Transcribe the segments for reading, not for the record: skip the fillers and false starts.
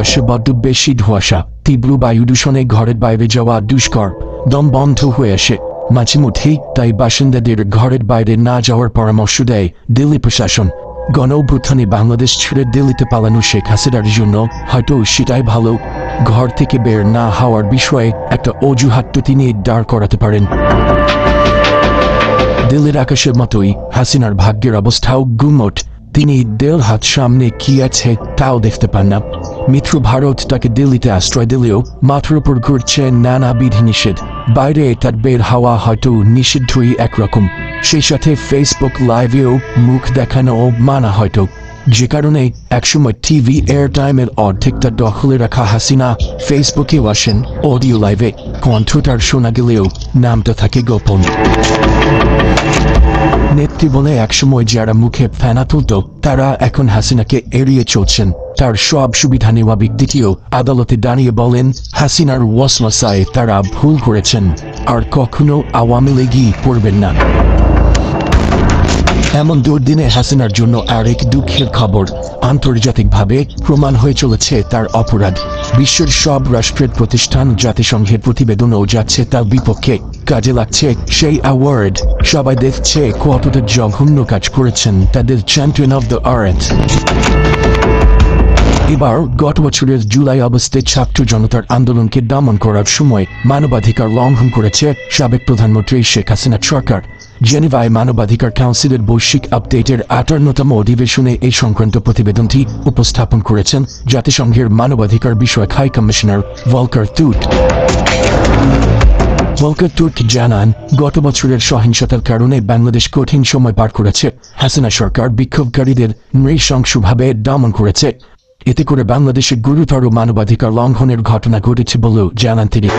আকাশে বড্ড বেশি ধোঁয়াশা, তীব্র বায়ু দূষণে ঘরের বাইরে যাওয়া দুষ্কর, দম বন্ধ হয়ে আসে মাঝে মধ্যেই। তাই বাসিন্দাদের ঘরের বাইরে না যাওয়ার পরামর্শ দেয় দিল্লি প্রশাসন। গণ অভ্যুত্থানে বাংলাদেশ ছেড়ে দিল্লিতে পালানো শেখ হাসিনার জন্য হয়তো সেটাই ভালো। ঘর থেকে বের না হওয়ার বিষয়ে একটা অজুহাত তো তিনি দাঁড় করাতে পারেন। দিল্লির আকাশের মতোই হাসিনার ভাগ্যের অবস্থাও গুমট। তিনি দেড় হাত সামনে কি আছে তাও দেখতে পান না। মিত্র ভারত তাকে দিল্লিতে আশ্রয় দিলেও মাথার উপর ঘুরছে নানা বিধিনিষেধ। বাইরে তার বের হওয়া হয়তো নিষিদ্ধই একরকম, সেই সাথে ফেসবুক লাইভেও মুখ দেখানো মানা হয়তো। যে কারণে একসময় টিভি এয়ারটাইমের অর্ধেকটা দখলে রাখা হাসিনা ফেসবুকেও আসেন অডিও লাইভে। কণ্ঠ তার শোনা গেলেও নামটা থাকে গোপন। নেত্রী বলে একসময় যারা মুখে ফেনা তুলত তারা এখন হাসিনাকে এড়িয়ে চলছেন। তার সব সুবিধা নেওয়া ব্যক্তিটিও আদালতে দাঁড়িয়ে বলেন হাসিনার ওয়াসওয়াসায় তারা ভুল করেছেন, আর কখনো আওয়ামী লীগই করবেন না। এমন দুর্দিনে হাসিনার জন্য আরেক দুঃখের খবর, আন্তর্জাতিকভাবে প্রমাণ হয়ে চলেছে তার অপরাধ। বিশ্বের সব রাষ্ট্রের প্রতিষ্ঠান, জাতিসংঘের প্রতিবেদনও যাচ্ছে তার বিপক্ষে। কাজে লাগছে সেই অ্যাওয়ার্ড, সবাই দেখছে কতটা জঘন্য কাজ করেছেন তাদের চ্যাম্পিয়ন অফ দ্য আর্থ। এবার গত বছরের জুলাই অগস্টে ছাত্র জনতার আন্দোলনকে দমন করার সময় মানবাধিকার লঙ্ঘন করেছে সাবেক প্রধানমন্ত্রী শেখ হাসিনা সরকার। জেনেভায় মানবাধিকার কাউন্সিলের বৈশ্বিক আপডেটের 58তম অধিবেশনে এই সংক্রান্ত প্রতিবেদনটি উপস্থাপন করেছেন জাতিসংঘের মানবাধিকার বিষয়ক high commissioner Volker Turk. Volker Turk জানান, গত বছরের সহিংসতার কারণে বাংলাদেশ কঠিন সময় পার করেছে। হাসিনা সরকার বিক্ষোভকারীদের নৃশংসভাবে দমন করেছে। এতে করে বাংলাদেশে গুরুতর মানবাধিকার লঙ্ঘনের ঘটনা ঘটেছে বলেও জানান তিনি।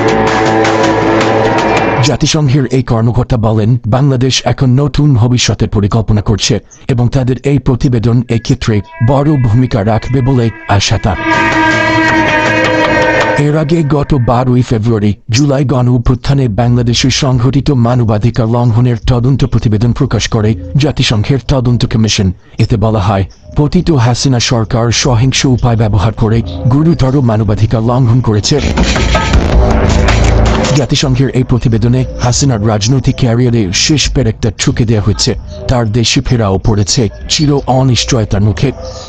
জাতিসংঘের এই কর্মকর্তা বলেন, বাংলাদেশ এখন নতুন ভবিষ্যতের পরিকল্পনা করছে এবং তাদের এই প্রতিবেদন এই ক্ষেত্রে বড় ভূমিকা রাখবে বলে আশা তার। এর আগে গত 12ই ফেব্রুয়ারি জুলাই গণ অভ্যুত্থানে বাংলাদেশের সংঘটিত মানবাধিকার লঙ্ঘনের তদন্ত প্রতিবেদন প্রকাশ করে জাতিসংঘের তদন্ত কমিশন। এতে বলা হয়, পতিত হাসিনা সরকার সহিংস উপায় ব্যবহার করে গুরুতর মানবাধিকার লঙ্ঘন করেছে। জাতিসংঘের এই প্রতিবেদনে হাসিনার রাজনৈতিক ক্যারিয়ারে শেষ পেরেকটা ঠুকে দেওয়া হয়েছে। তার দেশে ফেরাও পড়েছে চির অনিশ্চয়তার মুখে।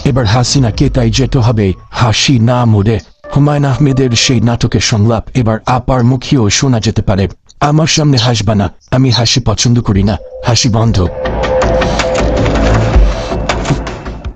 এবার হাসিনাকে তাই যেতে হবে হাসি না মুড়ে। হুমায়ুন আহমেদের সেই নাটকের সংলাপ এবার আপার মুখেও শোনা যেতে পারে, আমার সামনে হাসবা না, আমি হাসি পছন্দ করি না, হাসি বন্ধ।